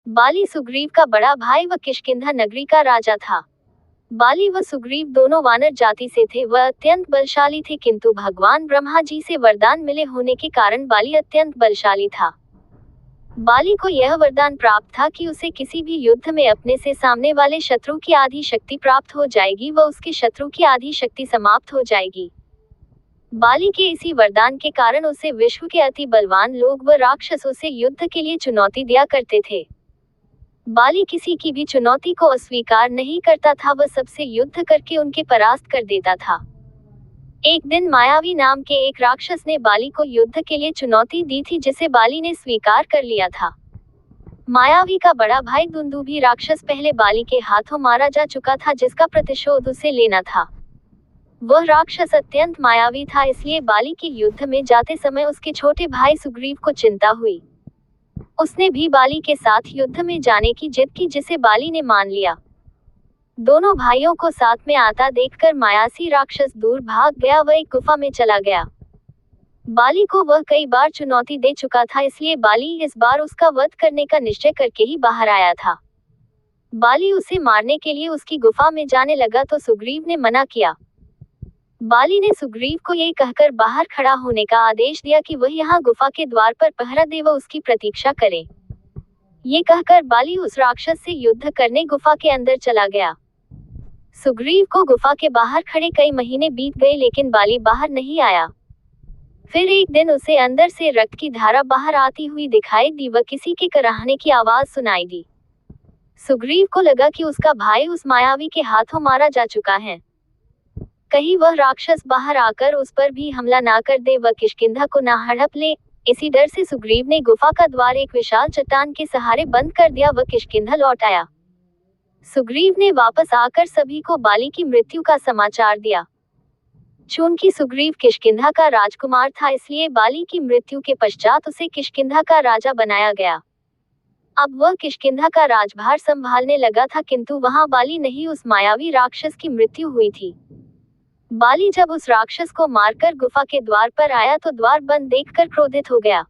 बाली सुग्रीव का बड़ा भाई व किष्किंधा नगरी का राजा था। बाली व सुग्रीव दोनों वानर जाति से थे। वह अत्यंत बलशाली थे, किंतु भगवान ब्रह्मा जी से वरदान मिले होने के कारण बाली अत्यंत बलशाली था। बाली को यह वरदान प्राप्त था कि उसे किसी भी युद्ध में अपने से सामने वाले शत्रु की आधी शक्ति प्राप्त हो जाएगी व उसके शत्रु की आधी शक्ति समाप्त हो जाएगी। बाली के इसी वरदान के कारण उसे विश्व के अति बलवान लोग व राक्षसों से युद्ध के लिए चुनौती दिया करते थे। बाली किसी की भी चुनौती को अस्वीकार नहीं करता था, वह सबसे युद्ध करके उनके परास्त कर देता था। एक दिन मायावी नाम के एक राक्षस ने बाली को युद्ध के लिए चुनौती दी थी, जिसे बाली ने स्वीकार कर लिया था। मायावी का बड़ा भाई दुंदुभी राक्षस पहले बाली के हाथों मारा जा चुका था, जिसका प्रतिशोध उसे लेना था। वह राक्षस अत्यंत मायावी था, इसलिए बाली के युद्ध में जाते समय उसके छोटे भाई सुग्रीव को चिंता हुई। उसने भी बाली के साथ युद्ध में जाने की जिद की, जिसे बाली ने मान लिया। दोनों भाइयों को साथ में आता देखकर मायासी राक्षस दूर भाग गया व एक गुफा में चला गया। बाली को वह कई बार चुनौती दे चुका था, इसलिए बाली इस बार उसका वध करने का निश्चय करके ही बाहर आया था। बाली उसे मारने के लिए उसकी गुफा में जाने लगा तो सुग्रीव ने मना किया। बाली ने सुग्रीव को यह कहकर बाहर खड़ा होने का आदेश दिया कि वह यहाँ गुफा के द्वार पर पहरा दे व उसकी प्रतीक्षा करे। ये कहकर बाली उस राक्षस से युद्ध करने गुफा के अंदर चला गया। सुग्रीव को गुफा के बाहर खड़े कई महीने बीत गए, लेकिन बाली बाहर नहीं आया। फिर एक दिन उसे अंदर से रक्त की धारा बाहर आती हुई दिखाई दी व किसी के कराहने की आवाज सुनाई दी। सुग्रीव को लगा कि उसका भाई उस मायावी के हाथों मारा जा चुका है। कहीं वह राक्षस बाहर आकर उस पर भी हमला ना कर दे व किष्किंधा को ना हड़प ले। इसी डर से सुग्रीव ने गुफा का द्वार एक विशाल चट्टान के सहारे बंद कर दिया व किष्किंधा लौट आया। सुग्रीव ने वापस आकर सभी को बाली की मृत्यु का समाचार दिया। चूंकि सुग्रीव किष्किंधा का राजकुमार था, इसलिए बाली की मृत्यु के पश्चात उसे किष्किंधा का राजा बनाया गया। अब वह किष्किंधा का राजभार संभालने लगा था, किंतु वहां बाली नहीं, उस मायावी राक्षस की मृत्यु हुई थी। बाली जब उस राक्षस को मारकर गुफा के द्वार पर आया तो द्वार बंद देखकर क्रोधित हो गया।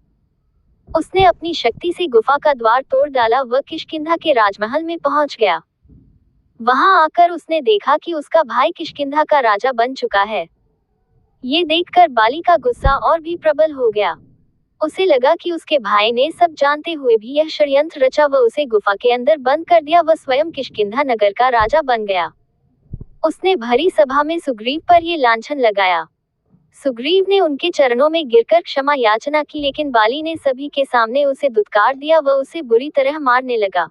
उसने अपनी शक्ति से गुफा का द्वार तोड़ डाला व किष्किंधा के राजमहल में पहुंच गया। वहां आकर उसने देखा कि उसका भाई किष्किंधा का राजा बन चुका है। ये देखकर बाली का गुस्सा और भी प्रबल हो गया। उसे लगा कि उसके भाई ने सब जानते हुए भी यह षड्यंत्र रचा व उसे गुफा के अंदर बंद कर दिया व स्वयं किष्किंधा नगर का राजा बन गया। उसने भरी सभा में सुग्रीव पर ये लांछन लगाया। सुग्रीव ने उनके चरणों में गिरकर क्षमा याचना की, लेकिन बाली ने सभी के सामने उसे दुत्कार दिया व उसे बुरी तरह मारने लगा।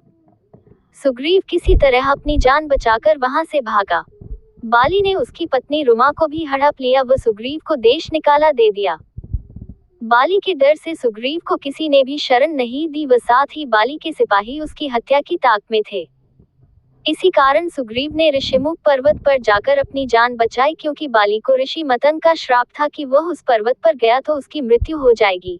सुग्रीव किसी तरह अपनी जान बचाकर वहां से भागा। बाली ने उसकी पत्नी रुमा को भी हड़प लिया व सुग्रीव को देश निकाला दे दिया। बाली के डर से सुग्रीव को किसी ने भी शरण नहीं दी व साथ ही बाली के सिपाही उसकी हत्या की ताक में थे। इसी कारण सुग्रीव ने ऋषिमुख पर्वत पर जाकर अपनी जान बचाई, क्योंकि बाली को ऋषि मतन का श्राप था कि वह उस पर्वत पर गया तो उसकी मृत्यु हो जाएगी।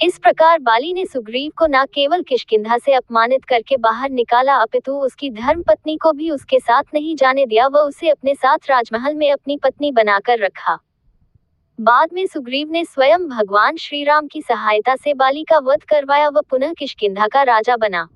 इस प्रकार बाली ने सुग्रीव को न केवल किष्किंधा से अपमानित करके बाहर निकाला, अपितु उसकी धर्म पत्नी को भी उसके साथ नहीं जाने दिया व उसे अपने साथ राजमहल में अपनी पत्नी बनाकर रखा। बाद में सुग्रीव ने स्वयं भगवान श्री राम की सहायता से बाली का वध करवाया व पुनः किष्किंधा का राजा बना।